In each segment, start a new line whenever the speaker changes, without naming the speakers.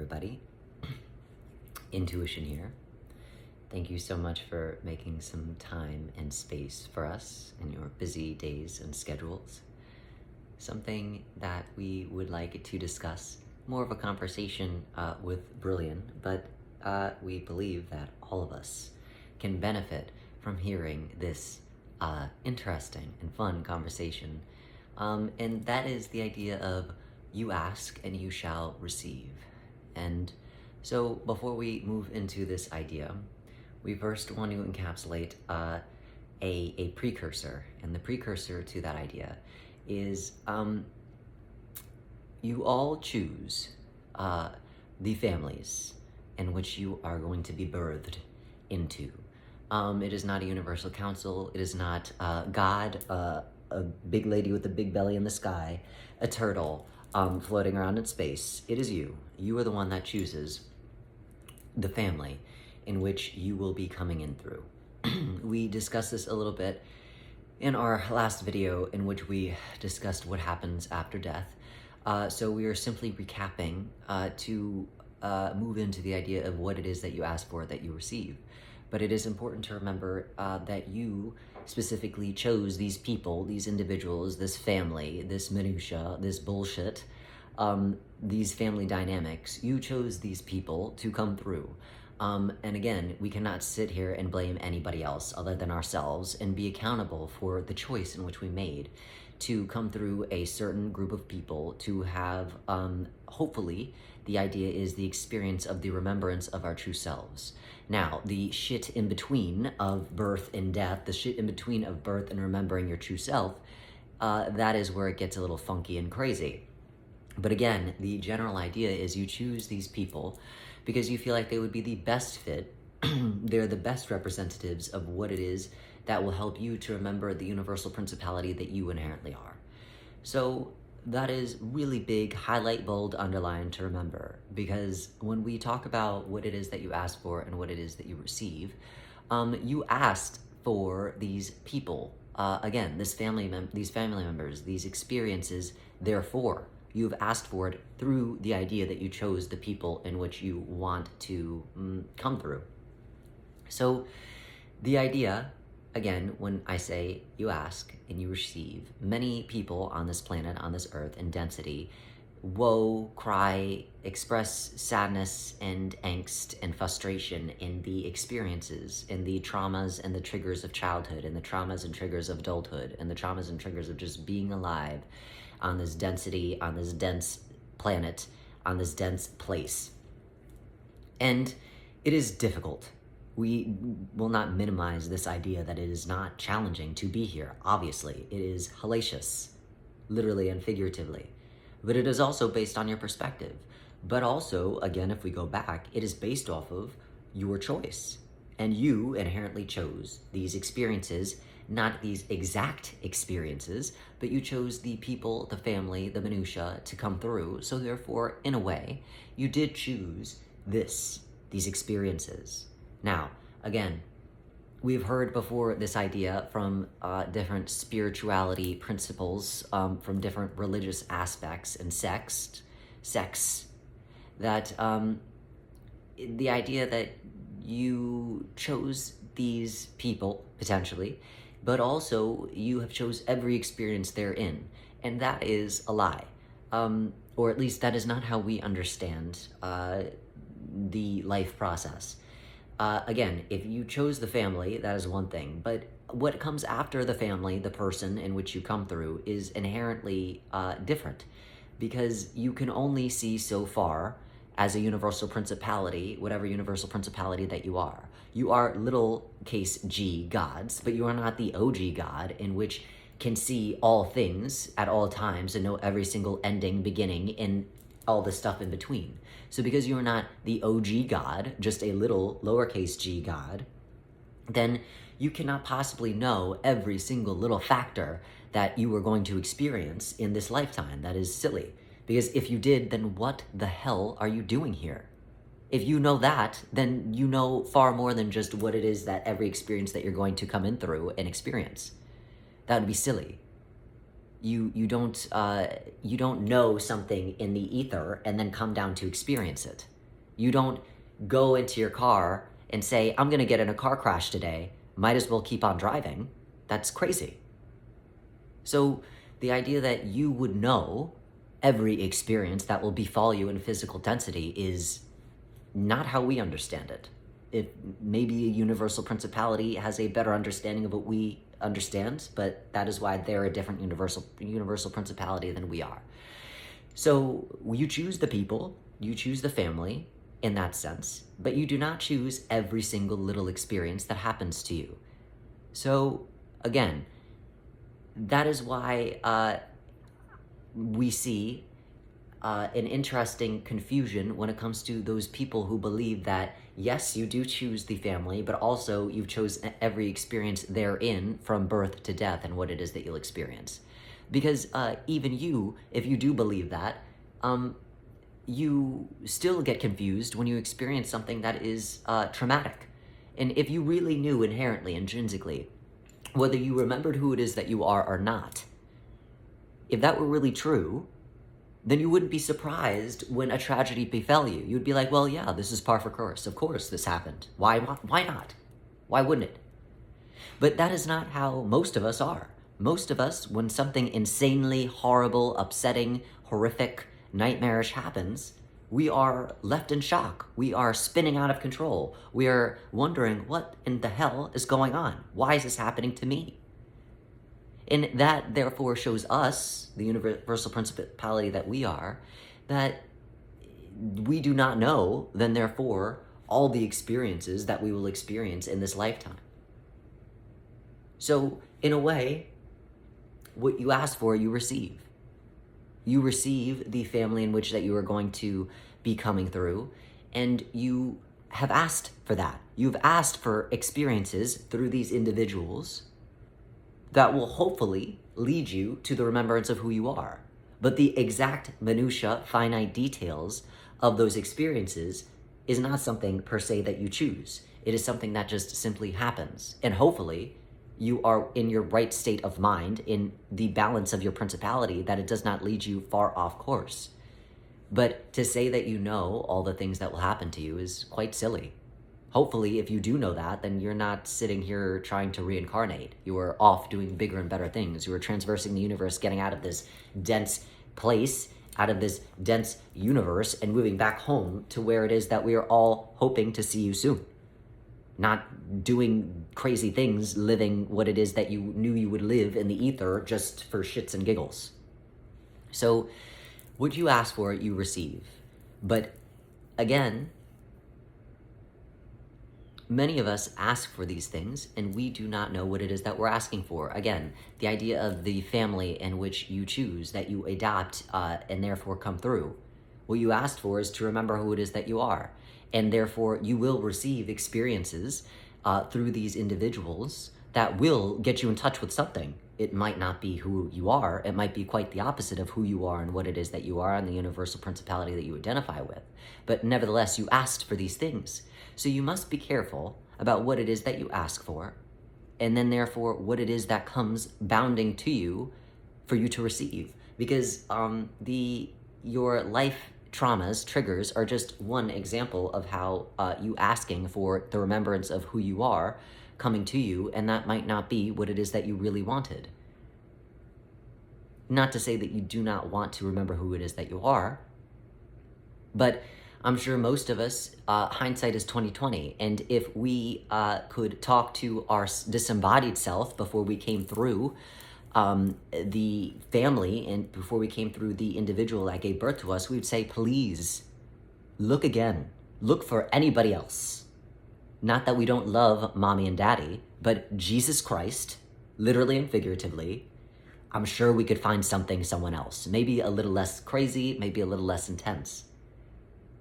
everybody. Intuition here. Thank you so much for making some time and space for us in your busy days and schedules. Something that we would like to discuss, more of a conversation with Brillian, but we believe that all of us can benefit from hearing this interesting and fun conversation. And that is the idea of you ask and you shall receive. And so before we move into this idea, we first want to encapsulate a precursor. And the precursor to that idea is you all choose the families in which you are going to be birthed into. It is not a universal council. It is not God, a big lady with a big belly in the sky, a turtle floating around in space. It is you. You are the one that chooses the family in which you will be coming in through. We discussed this a little bit in our last video in which we discussed what happens after death. So we are simply recapping to move into the idea of what it is that you ask for, that you receive. But it is important to remember that you specifically chose these people, these individuals, this family, this minutia, this bullshit, these family dynamics. You chose these people to come through. And again, we cannot sit here and blame anybody else other than ourselves and be accountable for the choice in which we made to come through a certain group of people to have, hopefully, the idea is the experience of the remembrance of our true selves. Now, the shit in between of birth and death, the shit in between of birth and remembering your true self, that is where it gets a little funky and crazy. But again, the general idea is you choose these people because you feel like they would be the best fit. They're the best representatives of what it is that will help you to remember the universal principality that you inherently are. So that is really big, highlight, bold, underline to remember, because when we talk about what it is that you ask for and what it is that you receive, you asked for these people. Again, these family members, these experiences, therefore, you've asked for it through the idea that you chose the people in which you want to come through. So the idea, again, when I say you ask and you receive, many people on this planet, on this earth, in density, woe, cry, express sadness and angst and frustration in the experiences, in the traumas and the triggers of childhood, and the traumas and triggers of adulthood, and the traumas and triggers of just being alive on this density, on this dense planet, on this dense place. And it is difficult. We will not minimize this idea that it is not challenging to be here. Obviously, it is hellacious, literally and figuratively. But it is also based on your perspective. But also, again, if we go back, it is based off of your choice. And you inherently chose these experiences, not these exact experiences, but you chose the people, the family, the minutia to come through. So therefore, in a way, you did choose these experiences. Now, again, we've heard before this idea from different spirituality principles, from different religious aspects and sex, that the idea that you chose these people, potentially, but also you have chose every experience therein. And that is a lie. Or at least that is not how we understand the life process. Again, if you chose the family, that is one thing, but what comes after the family, the person in which you come through, is inherently different, because you can only see so far as a universal principality, whatever universal principality that you are. You are little case g gods, but you are not the OG God in which can see all things at all times and know every single ending, beginning, and all the stuff in between. So because you are not the OG God, just a little lowercase g God, then you cannot possibly know every single little factor that you are going to experience in this lifetime. That is silly. Because if you did, then what the hell are you doing here? If you know that, then you know far more than just what it is that every experience that you're going to come in through and experience. That would be silly. You don't know something in the ether and then come down to experience it. You don't go into your car and say, I'm going to get in a car crash today. Might as well keep on driving. That's crazy. So the idea that you would know every experience that will befall you in physical density is not how we understand it. It maybe a universal principality has a better understanding of what we understand, but that is why they're a different universal principality than we are. So you choose the people, you choose the family in that sense, but you do not choose every single little experience that happens to you. So again, that is why we see an interesting confusion when it comes to those people who believe that, yes, you do choose the family, but also you chose every experience therein from birth to death and what it is that you'll experience. Because even you, if you do believe that, you still get confused when you experience something that is traumatic. And if you really knew inherently, intrinsically, whether you remembered who it is that you are or not, if that were really true, then you wouldn't be surprised when a tragedy befell you. You'd be like, well, yeah, this is par for course. Of course this happened. Why not? Why wouldn't it? But that is not how most of us are. Most of us, when something insanely horrible, upsetting, horrific, nightmarish happens, we are left in shock. We are spinning out of control. We are wondering, what in the hell is going on? Why is this happening to me? And that therefore shows us, the universal principality that we are, that we do not know, then therefore, all the experiences that we will experience in this lifetime. So, in a way, what you ask for, you receive. You receive the family in which that you are going to be coming through, and you have asked for that. You've asked for experiences through these individuals that will hopefully lead you to the remembrance of who you are. But the exact minutia, finite details of those experiences is not something per se that you choose. It is something that just simply happens. And hopefully you are in your right state of mind, in the balance of your principality, that it does not lead you far off course. But to say that you know all the things that will happen to you is quite silly. Hopefully, if you do know that, then you're not sitting here trying to reincarnate. You are off doing bigger and better things. You are transversing the universe, getting out of this dense place, out of this dense universe, and moving back home to where it is that we are all hoping to see you soon. Not doing crazy things, living what it is that you knew you would live in the ether just for shits and giggles. So, what you ask for, you receive. But again, many of us ask for these things, and we do not know what it is that we're asking for. Again, the idea of the family in which you choose, that you adopt, and therefore come through. What you asked for is to remember who it is that you are. And therefore, you will receive experiences through these individuals that will get you in touch with something. It might not be who you are. It might be quite the opposite of who you are and what it is that you are and the universal principality that you identify with. But nevertheless, you asked for these things. So you must be careful about what it is that you ask for, and then therefore what it is that comes bounding to you for you to receive. Because your life traumas, triggers, are just one example of how you asking for the remembrance of who you are coming to you, and that might not be what it is that you really wanted. Not to say that you do not want to remember who it is that you are, but I'm sure most of us, hindsight is 20/20, and if we could talk to our disembodied self before we came through the family and before we came through the individual that gave birth to us, we'd say, please, look again. Look for anybody else. Not that we don't love mommy and daddy, but Jesus Christ, literally and figuratively, I'm sure we could find someone else. Maybe a little less crazy, maybe a little less intense.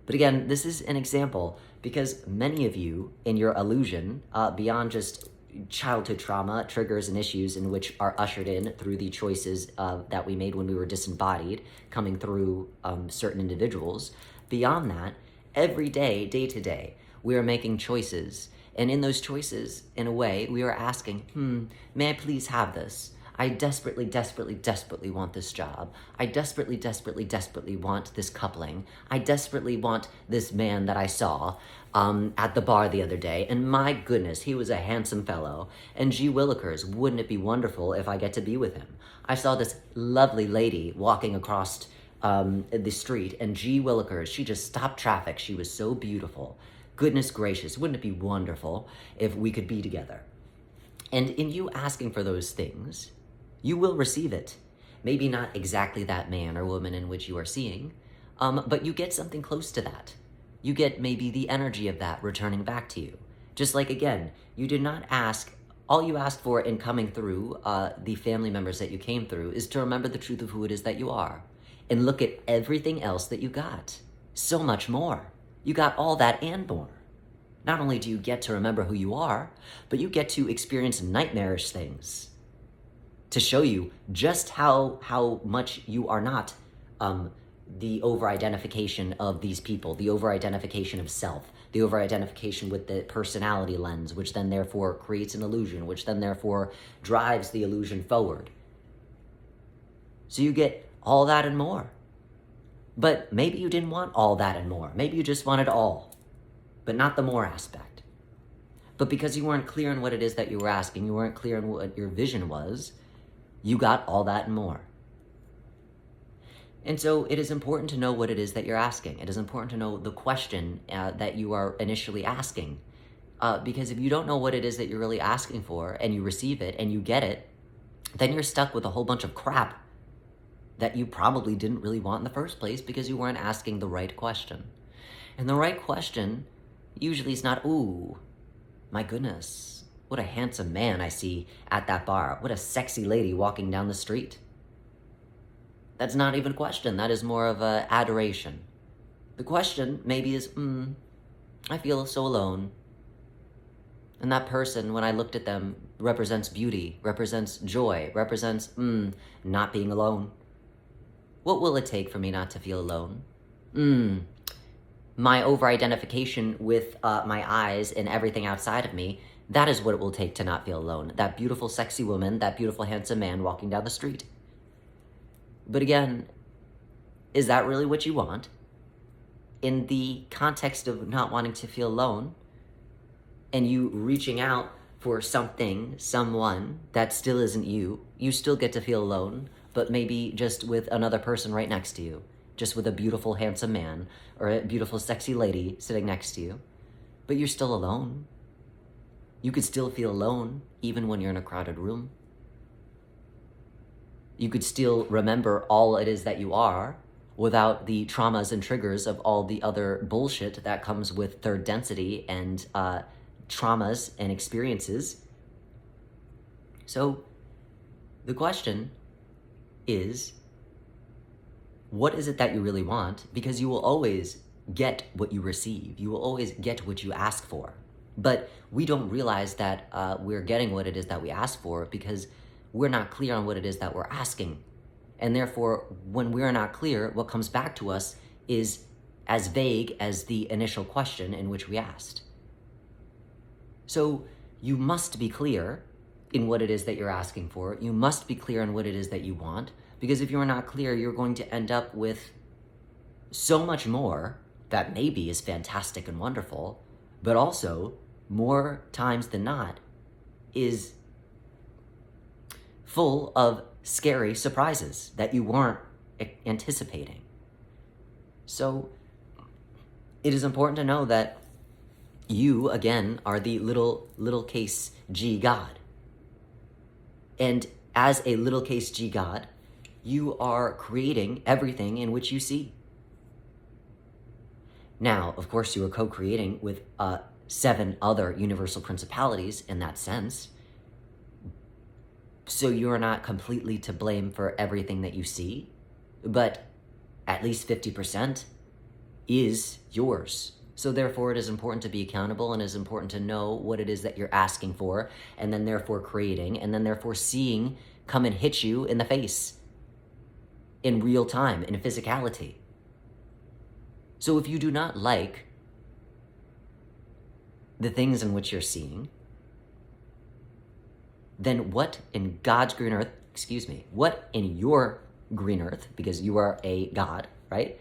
But again, this is an example because many of you in your illusion, beyond just childhood trauma, triggers and issues in which are ushered in through the choices that we made when we were disembodied, coming through certain individuals, beyond that, every day, day to day, we are making choices. And in those choices, in a way, we are asking, may I please have this? I desperately, desperately, desperately want this job. I desperately, desperately, desperately want this coupling. I desperately want this man that I saw at the bar the other day. And my goodness, he was a handsome fellow. And gee willikers, wouldn't it be wonderful if I get to be with him? I saw this lovely lady walking across the street, and gee willikers, she just stopped traffic. She was so beautiful. Goodness gracious, wouldn't it be wonderful if we could be together? And in you asking for those things, you will receive it. Maybe not exactly that man or woman in which you are seeing, but you get something close to that. You get maybe the energy of that returning back to you. Just like, again, you did not ask, all you asked for in coming through the family members that you came through is to remember the truth of who it is that you are. And look at everything else that you got. So much more. You got all that and more. Not only do you get to remember who you are, but you get to experience nightmarish things to show you just how much you are not the over-identification of these people, the over-identification of self, the over-identification with the personality lens, which then therefore creates an illusion, which then therefore drives the illusion forward. So you get all that and more. But maybe you didn't want all that and more. Maybe you just wanted all, but not the more aspect. But because you weren't clear on what it is that you were asking, you weren't clear on what your vision was, you got all that and more. And so it is important to know what it is that you're asking. It is important to know the question that you are initially asking. Because if you don't know what it is that you're really asking for, and you receive it, and you get it, then you're stuck with a whole bunch of crap that you probably didn't really want in the first place because you weren't asking the right question. And the right question usually is not, ooh, my goodness, what a handsome man I see at that bar. What a sexy lady walking down the street. That's not even a question. That is more of a adoration. The question maybe is, I feel so alone. And that person, when I looked at them, represents beauty, represents joy, represents, not being alone. What will it take for me not to feel alone? My over-identification with my eyes and everything outside of me, that is what it will take to not feel alone. That beautiful, sexy woman, that beautiful, handsome man walking down the street. But again, is that really what you want? In the context of not wanting to feel alone, and you reaching out for something, someone that still isn't you, you still get to feel alone, but maybe just with another person right next to you, just with a beautiful, handsome man or a beautiful, sexy lady sitting next to you. But you're still alone. You could still feel alone even when you're in a crowded room. You could still remember all it is that you are without the traumas and triggers of all the other bullshit that comes with third density and traumas and experiences. So the question is, what is it that you really want? Because you will always get what you receive. You will always get what you ask for. But we don't realize that we're getting what it is that we ask for because we're not clear on what it is that we're asking. And therefore, when we're not clear, what comes back to us is as vague as the initial question in which we asked. So you must be clear in what it is that you're asking for. You must be clear on what it is that you want, because if you're not clear, you're going to end up with so much more that maybe is fantastic and wonderful, but also more times than not is full of scary surprises that you weren't anticipating. So it is important to know that you, again, are the little case G God. And as a little case G God, you are creating everything in which you see. Now, of course, you are co-creating with 7 other universal principalities in that sense. So you're not completely to blame for everything that you see, but at least 50% is yours. So therefore, it is important to be accountable, and it is important to know what it is that you're asking for, and then therefore creating, and then therefore seeing come and hit you in the face in real time, in physicality. So if you do not like the things in which you're seeing, then what in God's green earth what in your green earth, because you are a God, right?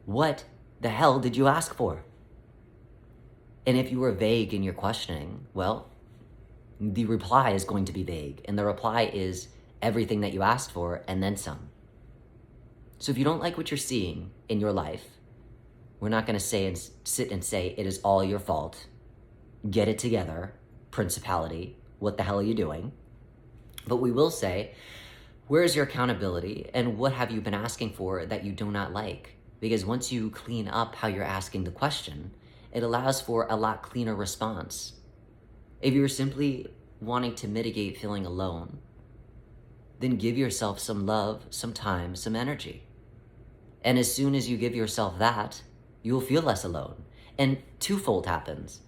What the hell did you ask for? And if you were vague in your questioning, well, the reply is going to be vague. And the reply is everything that you asked for and then some. So if you don't like what you're seeing in your life, we're not going to sit and say it is all your fault. Get it together, principality. What the hell are you doing? But we will say, where is your accountability and what have you been asking for that you do not like? Because once you clean up how you're asking the question, it allows for a lot cleaner response. If you're simply wanting to mitigate feeling alone, then give yourself some love, some time, some energy. And as soon as you give yourself that, you will feel less alone. And twofold happens.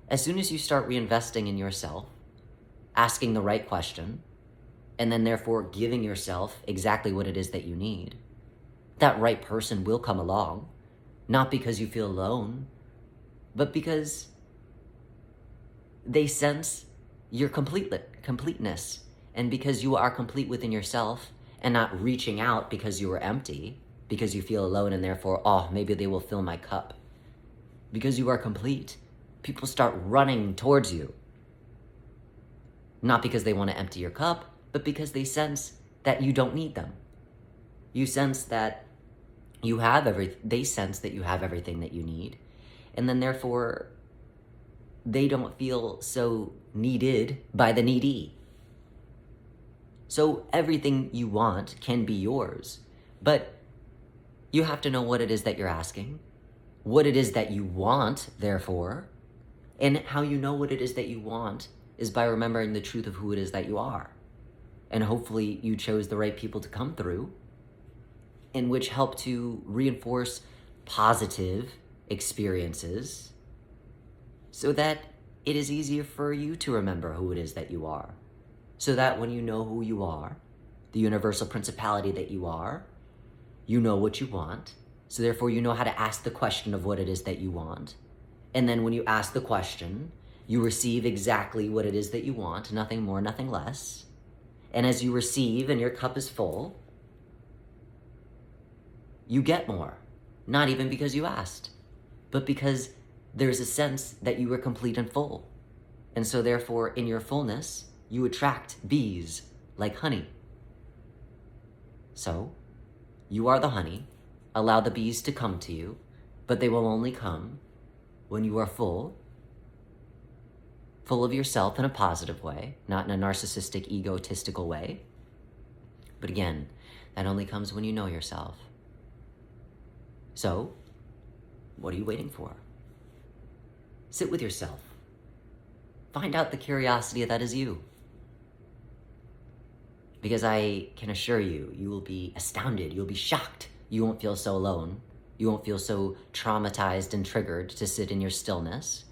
As soon as you start reinvesting in yourself, asking the right question, and then therefore giving yourself exactly what it is that you need, that right person will come along, not because you feel alone, but because they sense your completeness, and because you are complete within yourself and not reaching out because you are empty, because you feel alone and therefore, oh, maybe they will fill my cup. Because you are complete, people start running towards you. Not because they want to empty your cup, but because they sense that you don't need them. You sense that they sense that you have everything that you need. And then therefore, they don't feel so needed by the needy. So everything you want can be yours, but you have to know what it is that you're asking, what it is that you want, therefore, and how you know what it is that you want is by remembering the truth of who it is that you are. And hopefully you chose the right people to come through, in which help to reinforce positive experiences so that it is easier for you to remember who it is that you are. So that when you know who you are, the universal principality that you are, you know what you want. So therefore you know how to ask the question of what it is that you want. And then when you ask the question, you receive exactly what it is that you want, nothing more, nothing less. And as you receive and your cup is full, you get more. Not even because you asked, but because there's a sense that you were complete and full. And so therefore, in your fullness, you attract bees like honey. So, you are the honey. Allow the bees to come to you, but they will only come when you are full of yourself in a positive way, not in a narcissistic, egotistical way. But again, that only comes when you know yourself. So, what are you waiting for? Sit with yourself. Find out the curiosity that is you. Because I can assure you, you will be astounded, you'll be shocked. You won't feel so alone. You won't feel so traumatized and triggered to sit in your stillness.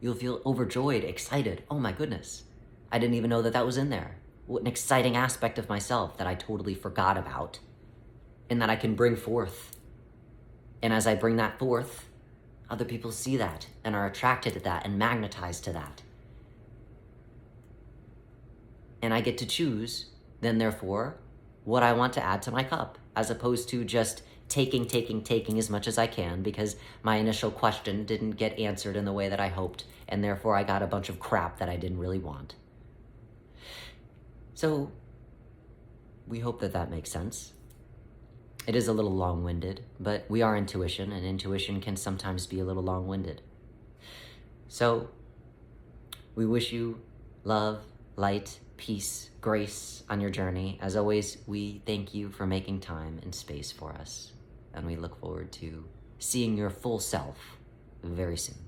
You'll feel overjoyed, excited. Oh my goodness, I didn't even know that that was in there. What an exciting aspect of myself that I totally forgot about and that I can bring forth. And as I bring that forth, other people see that and are attracted to that and magnetized to that. And I get to choose, then therefore, what I want to add to my cup, as opposed to just taking as much as I can because my initial question didn't get answered in the way that I hoped, and therefore I got a bunch of crap that I didn't really want. So, we hope that that makes sense. It is a little long-winded, but we are intuition, and intuition can sometimes be a little long-winded. So, we wish you love, light, peace, grace on your journey. As always, we thank you for making time and space for us, and we look forward to seeing your full self very soon.